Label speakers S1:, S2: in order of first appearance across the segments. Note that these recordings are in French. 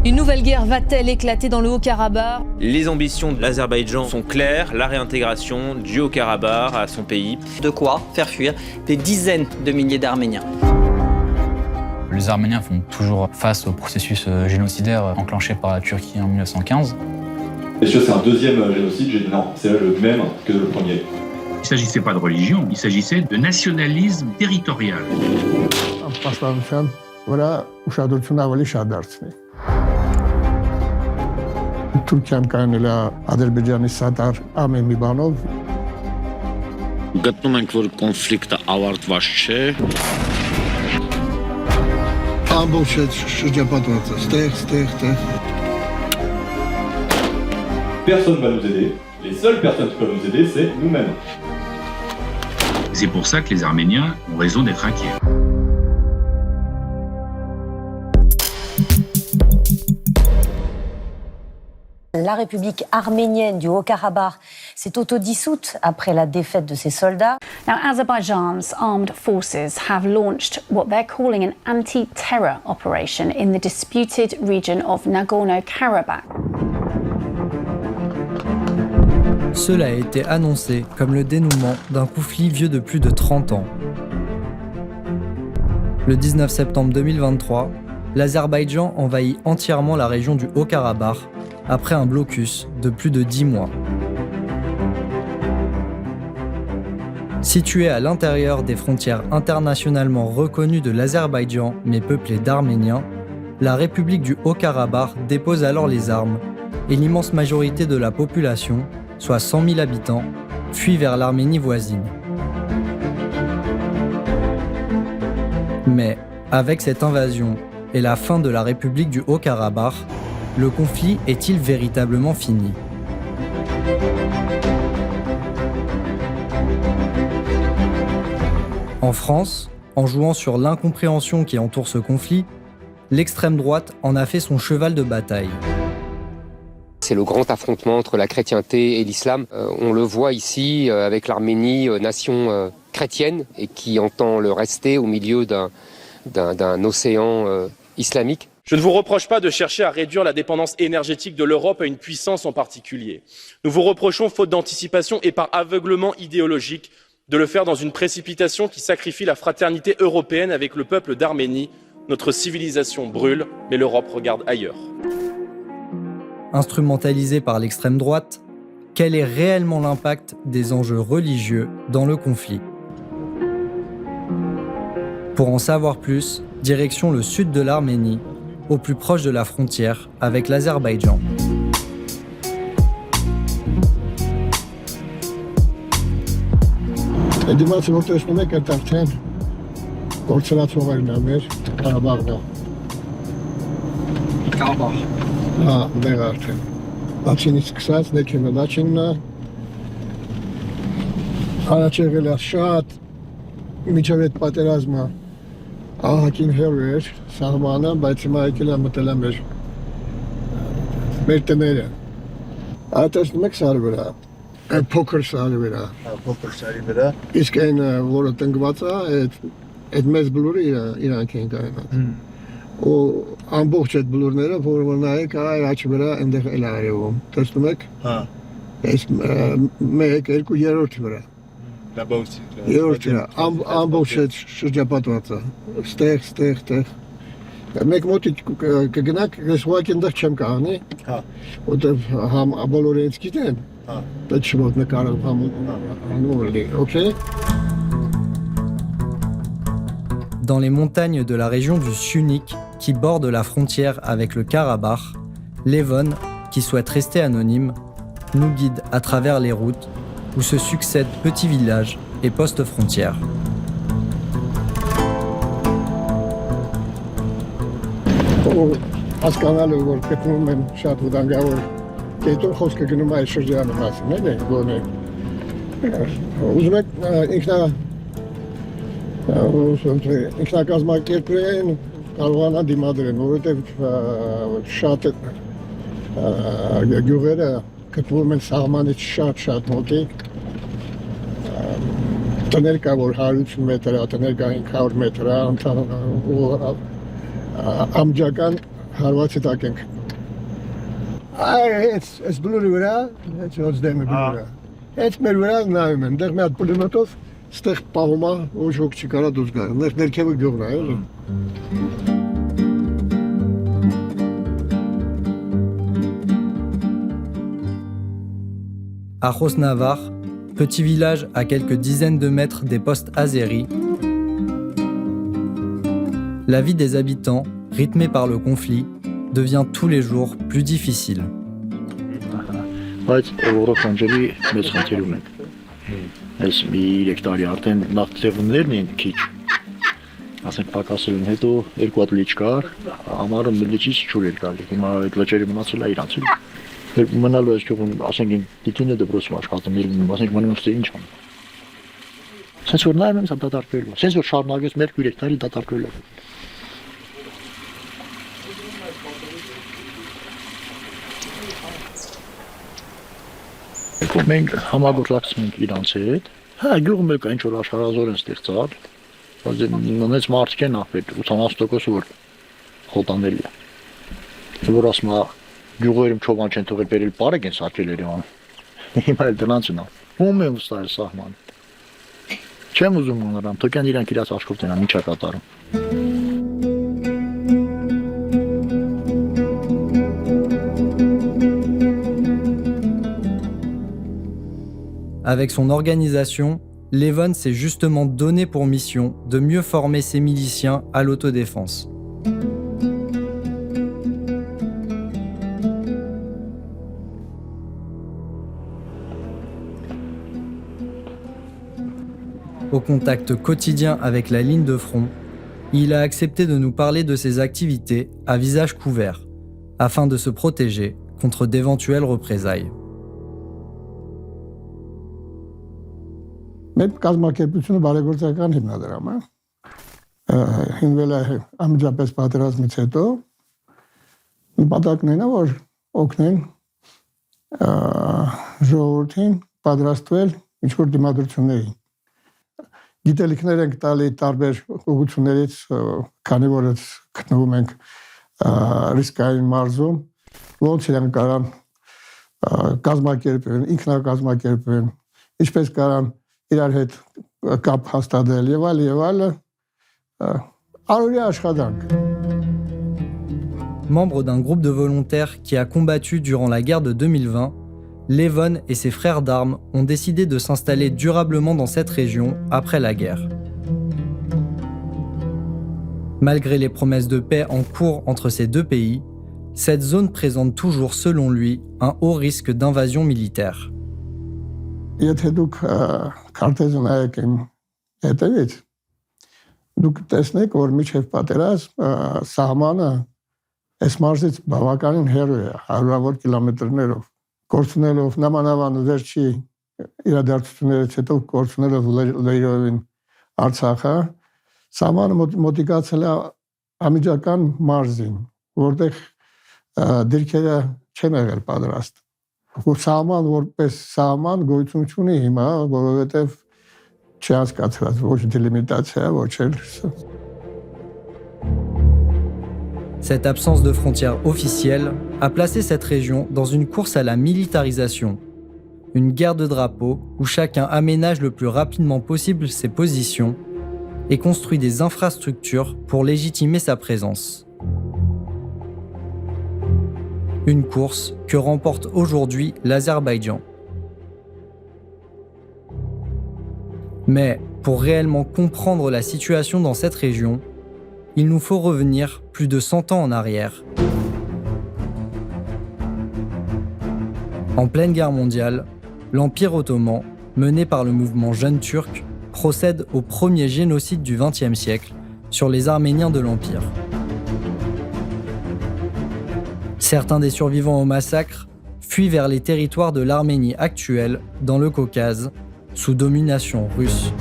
S1: Une nouvelle guerre va-t-elle éclater dans le Haut-Karabakh ?
S2: Les ambitions de l'Azerbaïdjan sont claires, la réintégration du Haut-Karabakh à son pays.
S3: De quoi faire fuir des dizaines de milliers d'Arméniens.
S4: Les Arméniens font toujours face au processus génocidaire enclenché par la Turquie en 1915.
S5: Est-ce que c'est un deuxième génocide? J'ai dit non, c'est le même que le premier.
S6: Il ne s'agissait pas de religion, il s'agissait de nationalisme territorial.
S7: Թուրքիան կանել է Ադրբեջանի սատար ամեն մի բանով։
S8: Գտնում ենք, որ կոնֆլիկտը ավարտված չէ։
S7: Ամբողջ շրջապատված է, ստեղ։
S5: Personne ne va nous aider. Les seules personnes qui peuvent nous aider, c'est nous-mêmes.
S6: C'est pour ça que les Arméniens ont raison d'être inquiets.
S9: La République arménienne du Haut-Karabakh s'est autodissoute après la défaite de ses soldats.
S10: Now, Azerbaijan's armed forces have launched what they're calling an anti-terror operation in the disputed region of Nagorno-Karabakh.
S11: Cela a été annoncé comme le dénouement d'un conflit vieux de plus de 30 ans. Le 19 septembre 2023, l'Azerbaïdjan envahit entièrement la région du Haut-Karabakh après un blocus de plus de 10 mois. Située à l'intérieur des frontières internationalement reconnues de l'Azerbaïdjan mais peuplée d'Arméniens, la République du Haut-Karabakh dépose alors les armes et l'immense majorité de la population, soit 100 000 habitants, fuit vers l'Arménie voisine. Mais avec cette invasion et la fin de la République du Haut-Karabakh, le conflit est-il véritablement fini ? En France, en jouant sur l'incompréhension qui entoure ce conflit, l'extrême droite en a fait son cheval de bataille.
S12: C'est le grand affrontement entre la chrétienté et l'islam. On le voit ici avec l'Arménie, nation chrétienne, et qui entend le rester au milieu d'un océan islamique.
S13: Je ne vous reproche pas de chercher à réduire la dépendance énergétique de l'Europe à une puissance en particulier. Nous vous reprochons, faute d'anticipation et par aveuglement idéologique, de le faire dans une précipitation qui sacrifie la fraternité européenne avec le peuple d'Arménie. Notre civilisation brûle, mais l'Europe regarde ailleurs.
S11: Instrumentalisé par l'extrême droite, quel est réellement l'impact des enjeux religieux dans le conflit ? Pour en savoir plus, direction le sud de l'Arménie, au plus proche de la frontière avec l'Azerbaïdjan.
S7: Ահագին հեռու էր սահմանը, բայց հիմա եկել է մտել է մեր տները։ Տեսնում եք սարի վրա, այդ փոքր սարի վրա։ Փոքր սարի վրա։ Իսկ այն, որը տնկված է, այդ մեծ բլուրը իրանք են կայնած։ Ու ամբողջ այդ բլուրները, որ նայեք, աչի վրա այնտեղ էլ է արևում։ Տեսնում եք։ Հա։ Այս 1, 2, 3-րդ վրա։ Երորդը ամբողջ շրջապատված է, ստեղ։ Մեկ մոտիկ կգնաք, ես ուղղակի այնտեղ չեմ կաղնի, որտեղ բոլորը ինձ գիտեն, պետք չի որ նկարով հանում լինի, օքեյ?
S11: Dans les montagnes de la région du Syunik, qui borde la frontière avec le Karabakh, Levon, qui souhaite rester anonyme, nous guide à travers les routes où se succèdent petits villages et postes frontières.
S7: Հասկանալը, որ գտնում են շատ վտանգավոր կետով խոսքը գնում այս շրջանը մասին, է գոնե։ Ուզում եք ինքնակազմակերպեն կարողանա դիմադրեն, որովհետև շատ գյուղերը գտնվում են սահմանից շատ մոտիկ, տներ կա, որ 150 մետր, տներ կա 500 մետր, ամջական Հարվածի տակ ենք։ Այս բլուրի վրա, այս ոչ դեմի բլուրը։ Այս մեր վրա նայում եմ, դեռ մի հատ պուլեմետով ստեղ պահում է, ոչ ոք չի կարա դուրս գա։ Ներքևը գյուղն է, էլի։
S11: Achos Navar, petit village à quelques dizaines de mètres des postes azéris, la vie des habitants, rythmée par le conflit, devient tous les jours plus difficile.
S14: Բայց որով անջելի մեծ խնդիր ունենք։ Այս մի 3 տարի արդեն նավթեղումներն են քիչ։ Ասենք պակասելուն հետո 2 հատ լիճ կար, ամառը լիճից ջուր էր գալի։ Հիմա այդ լճերը մնացել է իրանց։ Մնալու այս ճյուղում, ասենք դիտինը դպրոցում աշխատում, ասենք մնում ստե ինչ անում։ Սենց որ նայում եմ, սա դատարկվելու։ Սենց որ շարունակես մեր 3 տարի դատարկվելու։ Մենք համագործակցում ենք իրանց հետ։ Հա, գյուղում էլ կա ինչ-որ աշխարհազոր են ստեղծալ, բայց մեծ մարդիկ են ապրել, 80% որ խոտանել է։ Որ ասում է, գյուղերում չովան չեն թողել բերել բարեկ են սարքել Երևան։ Հիմա էլ դրանցն է։ Ում եմ վստահել սահման։ Չեմ ուզում ունենամ, թողան իրանք իրաց աշխուժ դենան, ինչա կատարում։
S11: Avec son organisation, Levon s'est justement donné pour mission de mieux former ses miliciens à l'autodéfense. Au contact quotidien avec la ligne de front, il a accepté de nous parler de ses activités à visage couvert, afin de se protéger contre d'éventuelles représailles.
S7: Մեր կազմակերպությունը բարեգործական հիմնադրամ է։ Հիմնվել է ամիջապես պատերազմից հետո։ Նպատակն է, որ օգնեն ժողովրդին պատրաստվել ինչ-որ դիմադրությունների։ Գիտելիքներ ենք տալի տարբեր ուղղություններից, քանի որ գտնվում ենք ռիսկային մարզում, ոնց իրենք կարան կազմակերպեն, ինքնակազմակերպեն, ինչպես կարան իրար հետ կապ հաստատել եւ այլը, առօրյա աշխատանք։
S11: Membre d'un groupe de volontaires qui a combattu durant la guerre de 2020, Levon et ses frères d'armes ont décidé de s'installer durablement dans cette région après la guerre. Malgré les promesses de paix en cours entre ces deux pays, cette zone présente toujours, selon lui, un haut risque d'invasion militaire.
S7: Եթե դուք քարտեզը նայեք իմ հետևից, դուք տեսնեք, որ միջև պատերազմ սահմանը այս մարզից բավականին հեռու է, հարյուրավոր կիլոմետրներով, կորցնելով նամանավան վերջի իրադարձություններից հետո կորցնելով Լերովին Արցախը, սահմանը մոտիկացել է անմիջական մարզին, որտեղ դիրքերը չեն եղել պատրաստ։ Սահման որպես սահման գոյություն չունի հիմա, որովհետև չի հասկացված ոչ դելիմիտացիա, ոչ էլ։
S11: Cette absence de frontières officielles a placé cette région dans une course à la militarisation, une guerre de drapeaux où chacun aménage le plus rapidement possible ses positions et construit des infrastructures pour légitimer sa présence. Une course que remporte aujourd'hui l'Azerbaïdjan. Mais pour réellement comprendre la situation dans cette région, il nous faut revenir plus de 100 ans en arrière. En pleine guerre mondiale, l'Empire ottoman, mené par le mouvement Jeune Turc, procède au premier génocide du XXe siècle sur les Arméniens de l'Empire. Certains des survivants au massacre fuient vers les territoires de l'Arménie actuelle, dans le Caucase, sous domination russe.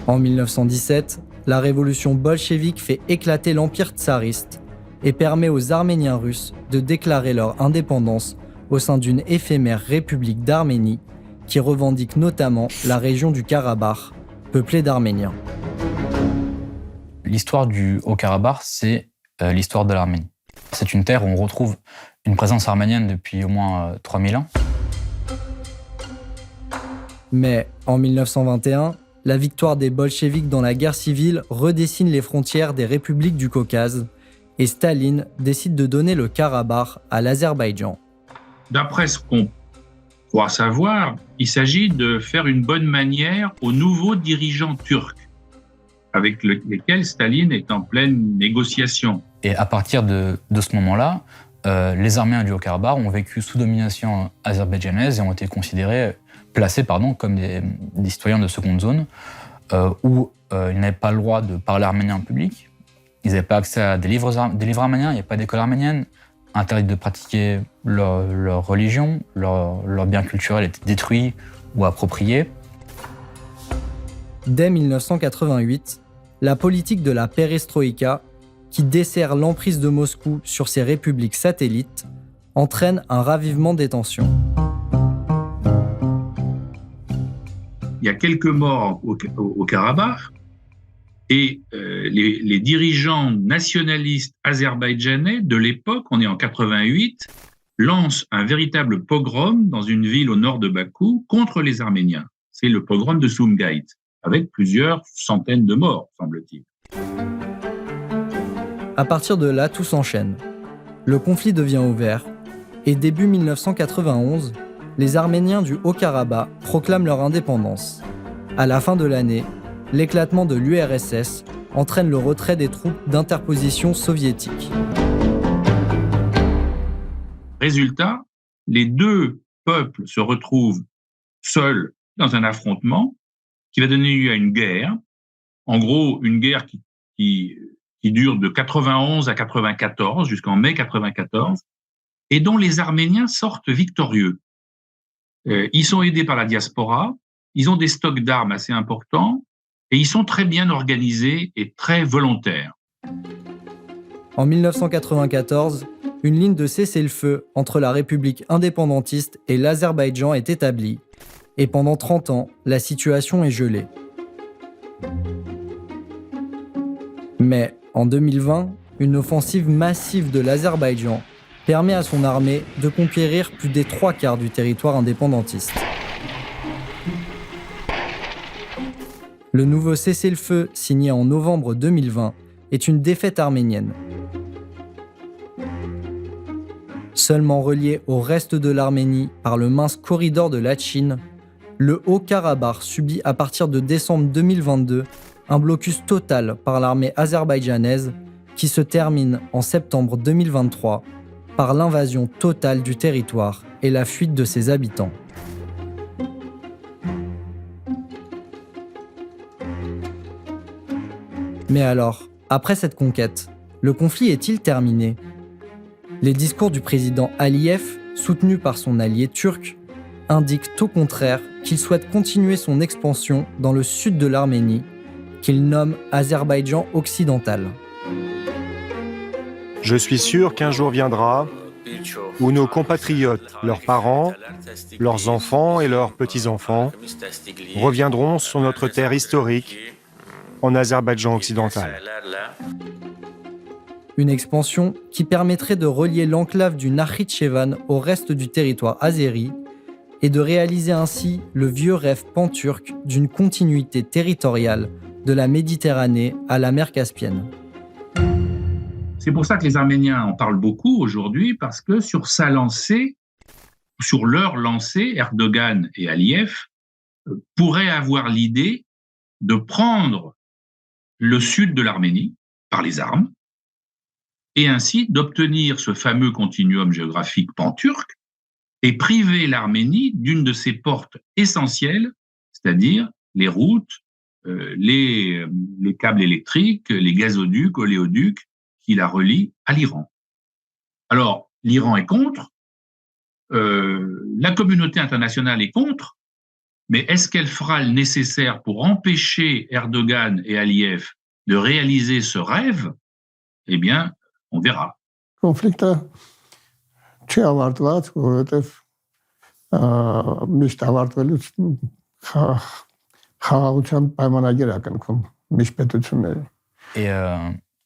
S11: En 1917, la révolution bolchevique fait éclater l'empire tsariste et permet aux Arméniens russes de déclarer leur indépendance au sein d'une éphémère république d'Arménie qui revendique notamment la région du Karabakh, peuplée d'Arméniens.
S4: L'histoire du Haut-Karabakh, c'est l'histoire de l'Arménie. C'est une terre où on retrouve une présence arménienne depuis au moins 3000 ans.
S11: Mais en 1921, la victoire des bolcheviks dans la guerre civile redessine les frontières des républiques du Caucase et Staline décide de donner le Karabakh à l'Azerbaïdjan.
S6: D'après ce qu'on croit savoir, il s'agit de faire une bonne manière aux nouveaux dirigeants turcs, avec lesquels Staline est en pleine négociation.
S4: Et à partir de ce moment-là, les Arméniens du Haut-Karabakh ont vécu sous domination azerbaïdjanaise et ont été placés comme des citoyens de seconde zone, où ils n'avaient pas le droit de parler arménien en public, ils n'avaient pas accès à des livres arméniens, il n'y avait pas d'école arménienne, interdit de pratiquer leur religion, leurs biens culturels étaient détruits ou appropriés.
S11: Dès 1988, la politique de la perestroïka, qui dessert l'emprise de Moscou sur ses républiques satellites, entraîne un ravivement des tensions.
S6: Il y a quelques morts au Karabakh et les dirigeants nationalistes azerbaïdjanais de l'époque, on est en 88, lancent un véritable pogrom dans une ville au nord de Bakou contre les Arméniens. C'est le pogrom de Sumgait, avec plusieurs centaines de morts, semble-t-il.
S11: À partir de là, tout s'enchaîne. Le conflit devient ouvert et début 1991, les Arméniens du Haut-Karabakh proclament leur indépendance. À la fin de l'année, l'éclatement de l'URSS entraîne le retrait des troupes d'interposition soviétiques.
S6: Résultat, les deux peuples se retrouvent seuls dans un affrontement qui va donner lieu à une guerre. En gros, une guerre qui dure de 91 à 94, jusqu'en mai 94, et dont les Arméniens sortent victorieux. Ils sont aidés par la diaspora, ils ont des stocks d'armes assez importants, et ils sont très bien organisés et très volontaires.
S11: En 1994, une ligne de cessez-le-feu entre la République indépendantiste et l'Azerbaïdjan est établie, et pendant 30 ans, la situation est gelée. Mais en 2020, une offensive massive de l'Azerbaïdjan permet à son armée de conquérir plus des 3/4 du territoire indépendantiste. Le nouveau cessez-le-feu signé en novembre 2020 est une défaite arménienne. Seulement relié au reste de l'Arménie par le mince corridor de Latchine, le Haut-Karabakh subit à partir de décembre 2022 un blocus total par l'armée azerbaïdjanaise qui se termine en septembre 2023 par l'invasion totale du territoire et la fuite de ses habitants. Mais alors, après cette conquête, le conflit est-il terminé ? Les discours du président Aliyev, soutenu par son allié turc, indiquent au contraire qu'il souhaite continuer son expansion dans le sud de l'Arménie, qu'il nomme Azerbaïdjan occidental.
S15: Je suis sûr qu'un jour viendra où nos compatriotes, leurs parents, leurs enfants et leurs petits-enfants reviendront sur notre terre historique en Azerbaïdjan occidental.
S11: Une expansion qui permettrait de relier l'enclave du Nakhitchevan au reste du territoire azéri et de réaliser ainsi le vieux rêve pan-turc d'une continuité territoriale de la Méditerranée à la mer Caspienne.
S6: C'est pour ça que les Arméniens en parlent beaucoup aujourd'hui, parce que sur leur lancée, Erdogan et Aliyev pourraient avoir l'idée de prendre le sud de l'Arménie par les armes et ainsi d'obtenir ce fameux continuum géographique pan-turc et priver l'Arménie d'une de ses portes essentielles, c'est-à-dire les routes, les câbles électriques, les gazoducs, oléoducs qui la relient à l'Iran. Alors, l'Iran est contre, la communauté internationale est contre, mais est-ce qu'elle fera le nécessaire pour empêcher Erdogan et Aliyev de réaliser ce rêve ? Eh bien, on verra.
S7: Konfliktը չի ավարտված, որովհետև միշտ ավարտվելուց խաղաղության պայմանագիր է կնքում միջպետությունները։
S4: Et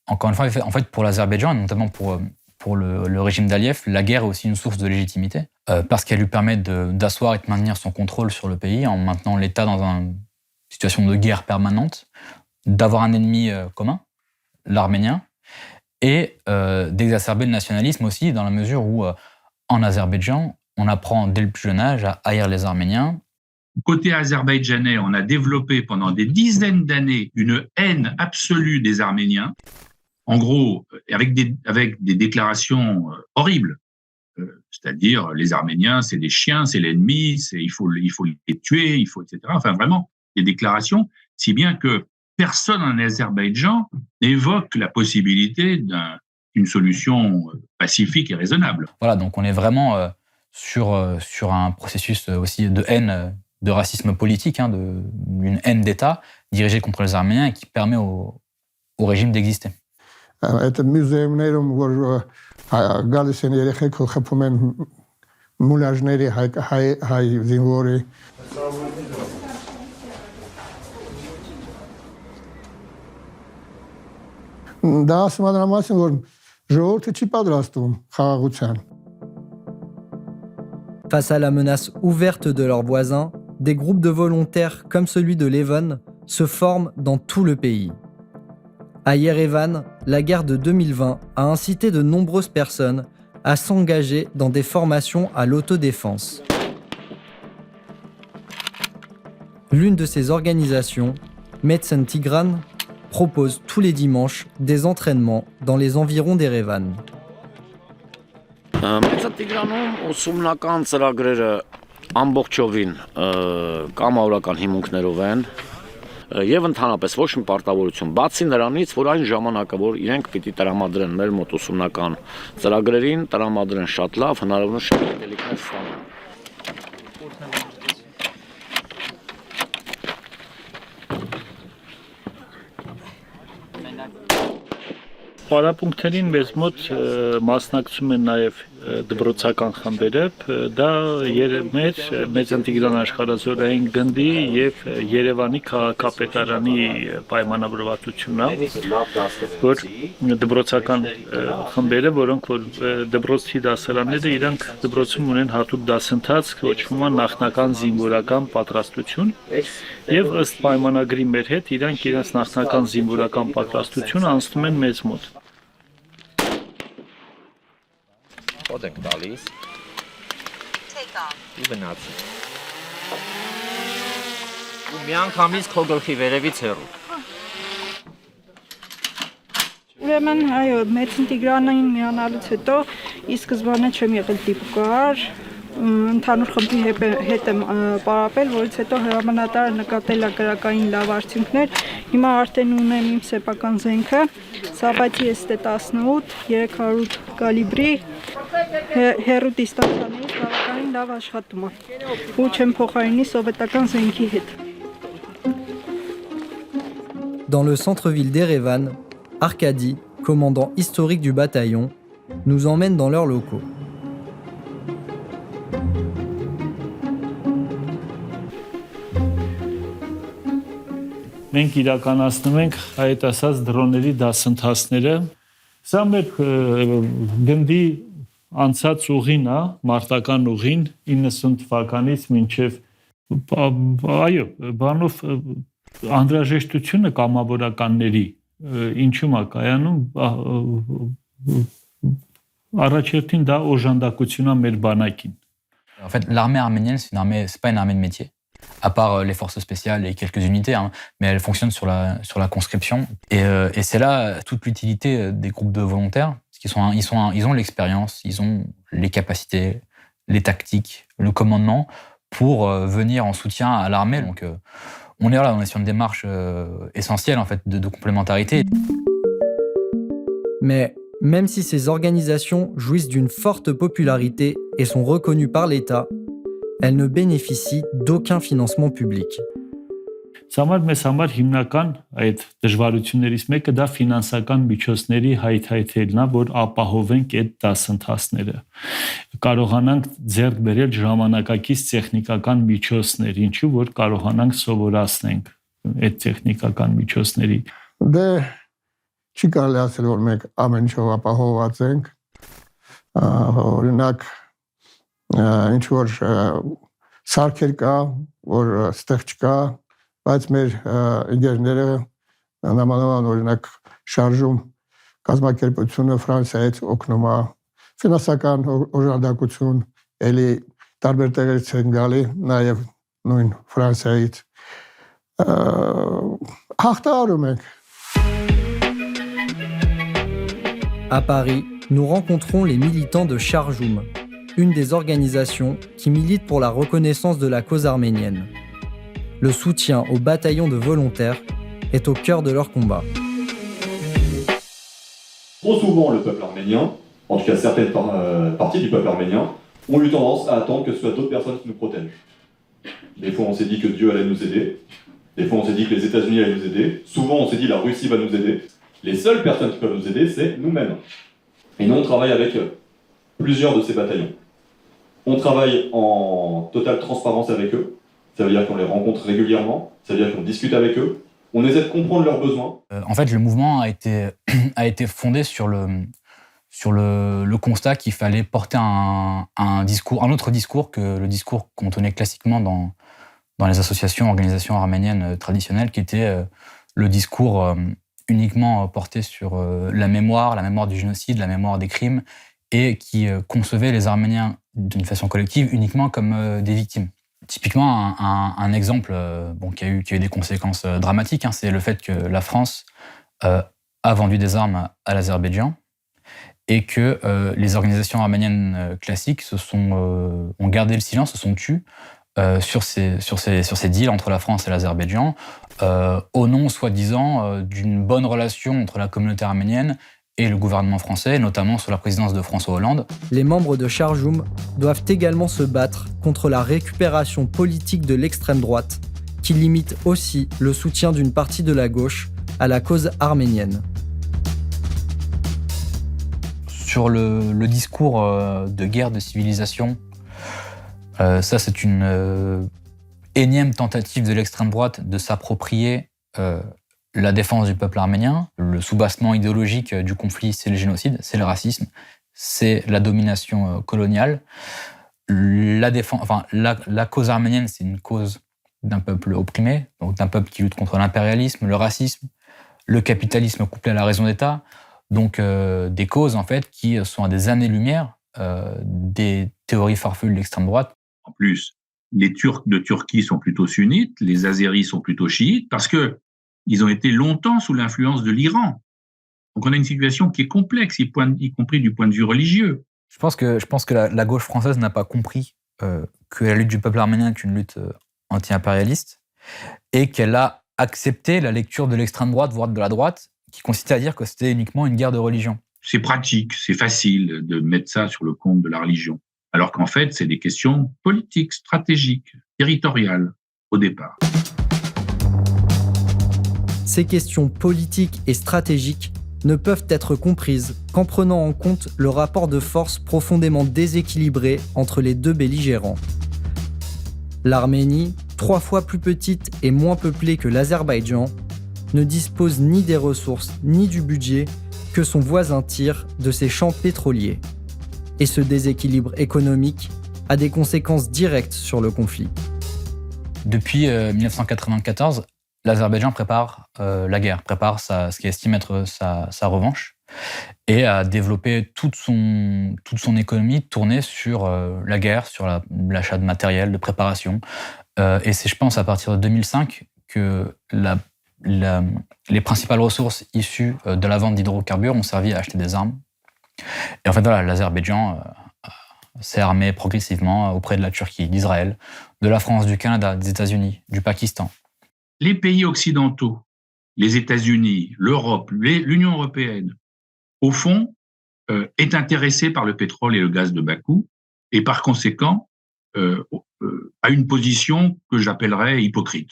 S4: encore une fois, en fait, pour l'Azerbaïdjan, et notamment pour le régime d'Aliyev, la guerre est aussi une source de légitimité, parce qu'elle lui permet d'asseoir et de maintenir son contrôle sur le pays en maintenant l'État dans une situation de guerre permanente, d'avoir un ennemi commun, l'arménien, et d'exacerber le nationalisme aussi, dans la mesure où, en Azerbaïdjan, on apprend dès le plus jeune âge à haïr les Arméniens.
S6: Côté azerbaïdjanais, on a développé pendant des dizaines d'années une haine absolue des Arméniens, en gros, avec des déclarations horribles. C'est-à-dire, les Arméniens, c'est des chiens, c'est l'ennemi, il faut les tuer, etc. Enfin, vraiment, des déclarations, si bien que personne en Azerbaïdjan n'évoque la possibilité d'une solution pacifique et raisonnable.
S4: Voilà, donc on est vraiment sur un processus aussi de haine, de racisme politique, d'une haine d'État dirigée contre les Arméniens et qui permet au régime d'exister.
S7: Это մյուզեումներում որ գալիս են երեխեք խփում են մուլաժների հայ զինվորի դա ասում են համասին որ ժողովուրդը չի պատրաստվում խաղաղության.
S11: Face à la menace ouverte de leurs voisins, des groupes de volontaires comme celui de Levon se forment dans tout le pays. À Yerevan, la guerre de 2020 a incité de nombreuses personnes à s'engager dans des formations à l'autodéfense. L'une de ces organisations, Médecins Tigran, propose tous les dimanches des entraînements dans les environs d'Erevan.
S8: Մեծն Տիգրանում ուսումնական ծրագրերը ամբողջովին կամավորական հիմունքներով են եւ ընդհանրապես ոչ մի պարտավորություն բացի նրանից, որ այն ժամանակը, որ իրենք պիտի տրամադրեն մեր մոտ ուսումնական ծրագրերին, տրամադրեն շատ լավ, հնարավորինս շատ գիտելիքներ ստանան։
S14: Պարապունքտերին մեզ մոտ մասնակցում են նաև դպրոցական խմբերը, դա մեր Մեծն Տիգրան աշխարհազորային գնդի եւ Երևանի քաղաքապետարանի պայմանավորվածությունն է, որ դպրոցական խմբերը, որոնք որ դպրոցի դասարանները իրանք դպրոցում ունեն հատուկ դասընթաց, կոչվում է նախնական զինվորական պատրաստություն, եւ ըստ պայմանագրի մեր հետ իրանք իրենց նախնական զինվորական պատրաստությունը անցնում են մեզ մոտ։
S2: Od ենք տալիս։ Ու գնացի։
S3: Ու մի անգամից քո գլխի վերևից հեռու։
S16: Ուրեմն, այո, Մեծն Տիգրանին միանալուց հետո ի սկզբանե չեմ եղել դիպուկար, ընդհանուր խմբի հետ եմ պարապել, որից հետո հրամանատարը նկատել է գրակային լավ արդյունքներ, հիմա արդեն ունեմ իմ սեփական զենքը, Սաբաթի ST-18, 300 կալիբրի, հեռու դիստանցիաներից բավականին լավ աշխատում է, ու չեմ փոխարինի սովետական զենքի հետ։
S11: Dans le centre-ville d'Erevan, Arkady, commandant historique du bataillon, nous emmène dans leurs locaux.
S14: Մենք իրականացնում ենք այդ ասած դրոնների դասընթացները։ Սա մեր գնդի անցած ուղին է, մարտական ուղին 90 թվականից մինչև այո, բանով անհրաժեշտությունը կամավորականների ինչու՞մ է կայանում առաջերտին դա օժանդակություն է մեր բանակին։
S4: En fait, l'armée arménienne, c'est pas une armée de métier. À part les forces spéciales et quelques unités, mais elle fonctionne sur la conscription. Et c'est là toute l'utilité des groupes de volontaires, parce ils ont l'expérience, ils ont les capacités, les tactiques, le commandement pour venir en soutien à l'armée. Donc on est sur une démarche essentielle en fait de complémentarité.
S11: Mais même si ces organisations jouissent d'une forte popularité et sont reconnues par l'État, elles ne bénéficient d'aucun financement public.
S14: Սամար մեզ համար հիմնական այդ դժվարություններից մեկը դա ֆինանսական միջոցների հայթայթելն է, որ ապահովենք այդ դասընթացները։ Կարողանանք ձեռք բերել ժամանակակից տեխնիկական միջոցներ, ինչու որ կարողանանք սովորացնենք այդ տեխնիկական միջոցների։
S7: Դե չի կարելի ասել, որ մենք ամեն ինչով ապահովված ենք։ Օրինակ, ինչ որ սարքեր կա, որ ստեղ չկա, բայց մեր ինժեներները նամանավան օրինակ շարժում կազմակերպությունը Ֆրանսիայից օգնում է, ֆինանսական օժանդակություն, էլի տարբեր տեղերից են գալի, նաև նույն Ֆրանսիայից հաղթահարում ենք։
S11: À Paris, nous rencontrons les militants de Charjoum, une des organisations qui milite pour la reconnaissance de la cause arménienne. Le soutien aux bataillons de volontaires est au cœur de leur combat.
S5: Trop souvent, le peuple arménien, en tout cas certaines parties du peuple arménien, ont eu tendance à attendre que ce soit d'autres personnes qui nous protègent. Des fois, on s'est dit que Dieu allait nous aider. Des fois, on s'est dit que les États-Unis allaient nous aider. Souvent, on s'est dit que la Russie va nous aider. Les seules personnes qui peuvent nous aider, c'est nous-mêmes. Et nous, on travaille avec plusieurs de ces bataillons. On travaille en totale transparence avec eux. Ça veut dire qu'on les rencontre régulièrement. Ça veut dire qu'on discute avec eux. On essaie de comprendre leurs besoins.
S4: En fait, le mouvement a été fondé sur le constat qu'il fallait porter un autre discours que le discours qu'on tenait classiquement dans les associations, organisations arméniennes traditionnelles, qui était le discours uniquement porté sur la mémoire du génocide, la mémoire des crimes, et qui concevait les Arméniens d'une façon collective uniquement comme des victimes. Typiquement, un exemple qui a eu des conséquences dramatiques, c'est le fait que la France a vendu des armes à l'Azerbaïdjan et que les organisations arméniennes classiques ont gardé le silence, se sont tues sur ces deals entre la France et l'Azerbaïdjan, au nom, soi-disant, d'une bonne relation entre la communauté arménienne et le gouvernement français, notamment sous la présidence de François Hollande.
S11: Les membres de Charjoum doivent également se battre contre la récupération politique de l'extrême droite, qui limite aussi le soutien d'une partie de la gauche à la cause arménienne.
S4: Sur le discours de guerre de civilisation, ça c'est une énième tentative de l'extrême droite de s'approprier la défense du peuple arménien. Le soubassement idéologique du conflit, c'est le génocide, c'est le racisme, c'est la domination coloniale. La cause arménienne, c'est une cause d'un peuple opprimé, donc d'un peuple qui lutte contre l'impérialisme, le racisme, le capitalisme couplé à la raison d'État. Donc des causes en fait qui sont à des années-lumière des théories farfelues de l'extrême droite.
S6: En plus, les Turcs de Turquie sont plutôt sunnites, les Azéris sont plutôt chiites, parce que ils ont été longtemps sous l'influence de l'Iran. Donc on a une situation qui est complexe, y compris du point de vue religieux.
S4: Je pense que la gauche française n'a pas compris que la lutte du peuple arménien est une lutte anti-impérialiste et qu'elle a accepté la lecture de l'extrême droite, voire de la droite, qui consistait à dire que c'était uniquement une guerre de religion.
S6: C'est pratique, c'est facile de mettre ça sur le compte de la religion, alors qu'en fait, c'est des questions politiques, stratégiques, territoriales, au départ.
S11: Ces questions politiques et stratégiques ne peuvent être comprises qu'en prenant en compte le rapport de force profondément déséquilibré entre les deux belligérants. L'Arménie, 3 fois plus petite et moins peuplée que l'Azerbaïdjan, ne dispose ni des ressources ni du budget que son voisin tire de ses champs pétroliers. Et ce déséquilibre économique a des conséquences directes sur le conflit.
S4: Depuis 1994, l'Azerbaïdjan prépare la guerre, prépare ce qu'il estime être sa revanche, et a développé toute son économie tournée sur la guerre, sur l'achat de matériel, de préparation. Et c'est, je pense, à partir de 2005 que les principales ressources issues de la vente d'hydrocarbures ont servi à acheter des armes. Et en fait, voilà, l'Azerbaïdjan s'est armé progressivement auprès de la Turquie, d'Israël, de la France, du Canada, des États-Unis, du Pakistan.
S6: Les pays occidentaux, les États-Unis, l'Europe, l'Union européenne, au fond, est intéressée par le pétrole et le gaz de Bakou et par conséquent a une position que j'appellerais hypocrite.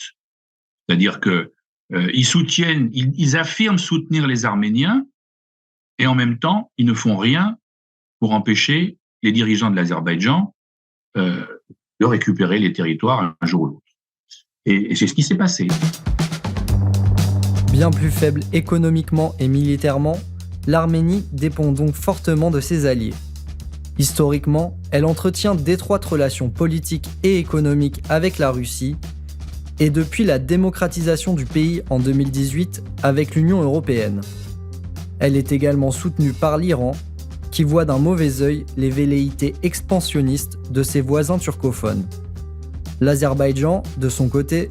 S6: C'est-à-dire que ils affirment soutenir les Arméniens et en même temps, ils ne font rien pour empêcher les dirigeants de l'Azerbaïdjan de récupérer les territoires un jour ou l'autre. Et c'est ce qui s'est passé.
S11: Bien plus faible économiquement et militairement, l'Arménie dépend donc fortement de ses alliés. Historiquement, elle entretient d'étroites relations politiques et économiques avec la Russie, et depuis la démocratisation du pays en 2018 avec l'Union européenne. Elle est également soutenue par l'Iran, qui voit d'un mauvais œil les velléités expansionnistes de ses voisins turcophones. L'Azerbaïdjan, de son côté,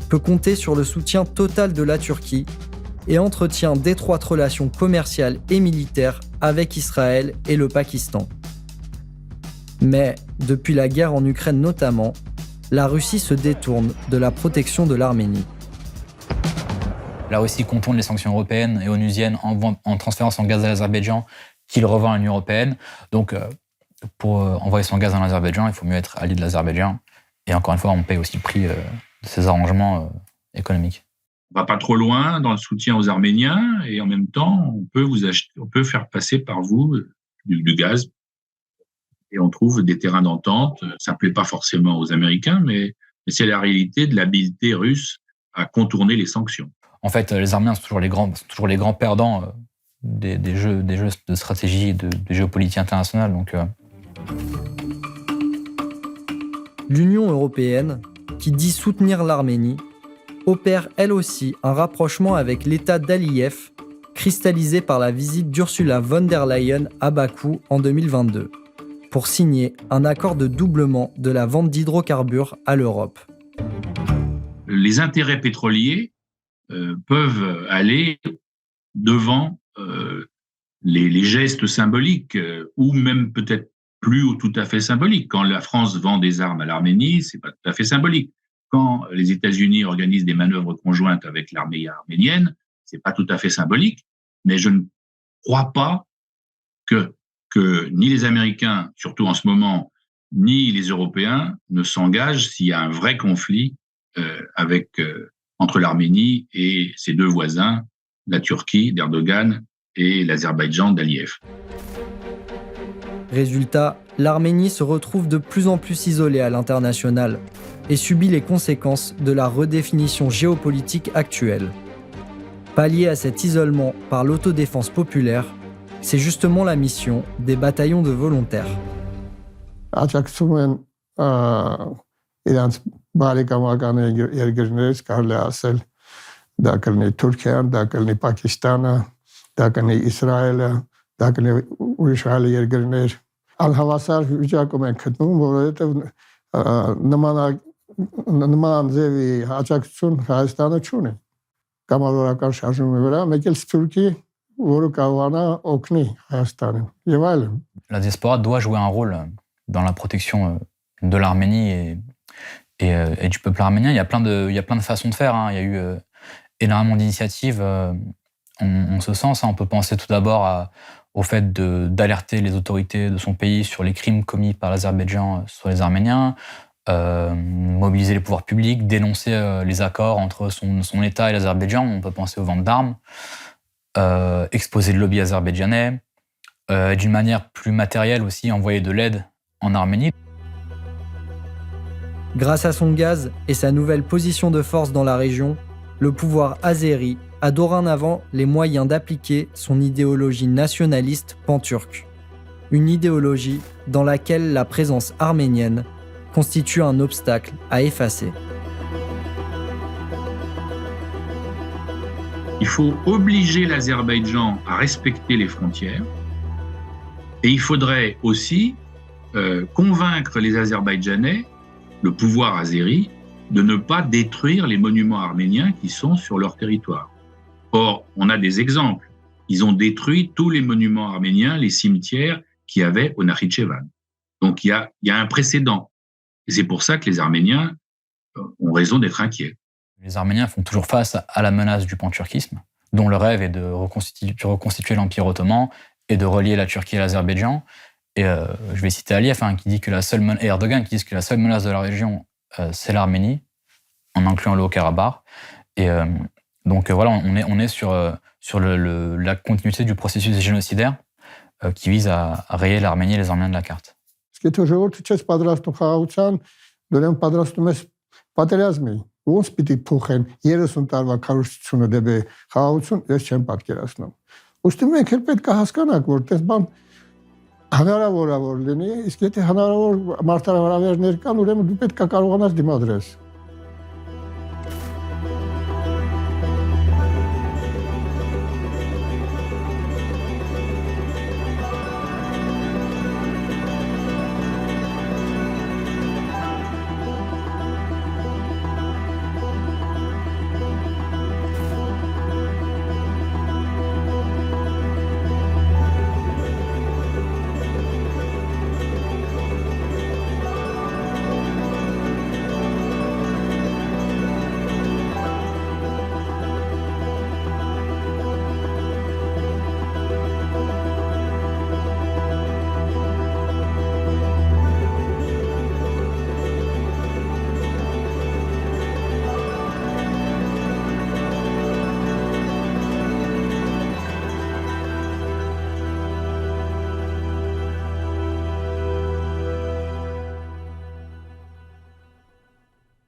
S11: peut compter sur le soutien total de la Turquie et entretient d'étroites relations commerciales et militaires avec Israël et le Pakistan. Mais, depuis la guerre en Ukraine notamment, la Russie se détourne de la protection de l'Arménie.
S4: La Russie contourne les sanctions européennes et onusiennes en transférant son gaz à l'Azerbaïdjan, qu'il revend à l'Union européenne. Donc, pour envoyer son gaz dans l'Azerbaïdjan, il faut mieux être allié de l'Azerbaïdjan. Et encore une fois, on paye aussi le prix de ces arrangements économiques.
S6: On va pas trop loin dans le soutien aux Arméniens et en même temps, on peut faire passer par vous du gaz et on trouve des terrains d'entente. Ça plaît pas forcément aux Américains, mais c'est la réalité de l'habileté russe à contourner les sanctions.
S4: En fait, les Arméniens sont toujours les grands perdants des jeux de stratégie, de géopolitique internationale. Donc,
S11: L'Union européenne, qui dit soutenir l'Arménie, opère elle aussi un rapprochement avec l'État d'Aliyev, cristallisé par la visite d'Ursula von der Leyen à Bakou en 2022, pour signer un accord de doublement de la vente d'hydrocarbures à l'Europe.
S6: Les intérêts pétroliers peuvent aller devant les gestes symboliques, ou même peut-être plus ou tout à fait symboliques. Quand la France vend des armes à l'Arménie, c'est pas tout à fait symbolique. Quand les États-Unis organisent des manœuvres conjointes avec l'armée arménienne, c'est pas tout à fait symbolique. Mais je ne crois pas que ni les Américains, surtout en ce moment, ni les Européens ne s'engagent s'il y a un vrai conflit entre l'Arménie et ses deux voisins, la Turquie d'Erdogan et l'Azerbaïdjan d'Aliyev.
S11: Résultat, l'Arménie se retrouve de plus en plus isolée à l'international et subit les conséquences de la redéfinition géopolitique actuelle. Pallier à cet isolement par l'autodéfense populaire, c'est justement la mission des bataillons de volontaires.
S4: La diaspora doit jouer un rôle dans la protection de l'Arménie et du peuple arménien. Il y a plein de façons de faire. Il y a eu énormément d'initiatives en ce sens. On peut penser tout d'abord au fait d'alerter les autorités de son pays sur les crimes commis par l'Azerbaïdjan sur les Arméniens, mobiliser les pouvoirs publics, dénoncer les accords entre son État et l'Azerbaïdjan. On peut penser aux ventes d'armes, exposer le lobby azerbaïdjanais, d'une manière plus matérielle aussi, envoyer de l'aide en Arménie.
S11: Grâce à son gaz et sa nouvelle position de force dans la région, le pouvoir azéri a dorénavant les moyens d'appliquer son idéologie nationaliste pan-turque. Une idéologie dans laquelle la présence arménienne constitue un obstacle à effacer.
S6: Il faut obliger l'Azerbaïdjan à respecter les frontières et il faudrait aussi convaincre les Azerbaïdjanais, le pouvoir azéri, de ne pas détruire les monuments arméniens qui sont sur leur territoire. Or, on a des exemples. Ils ont détruit tous les monuments arméniens, les cimetières qu'il y avait au Nakhichevan. Donc, il y a un précédent. Et c'est pour ça que les Arméniens ont raison d'être inquiets.
S4: Les Arméniens font toujours face à la menace du panturquisme, dont le rêve est de reconstituer l'Empire ottoman et de relier la Turquie et l'Azerbaïdjan. Et je vais citer Aliyev, qui dit que et Erdogan qui disent que la seule menace de la région, c'est l'Arménie, en incluant le Haut-Karabakh. Et donc voilà, on est sur la continuité du processus génocidaire qui vise à rayer l'Arménie et les Arméniens de la carte.
S7: ոնց պիտի փոխեն 30 տարվա քարոզությունը դեպի խաղաղություն, ես չեմ պատկերացնում։ Ուստի մենք էլ պետք է հասկանանք, որ այդպես բան հնարավոր է որ լինի, իսկ եթե հնարավոր մարտահրավերներ կան, ուրեմն դու պետք է կարողանաս դիմադրես։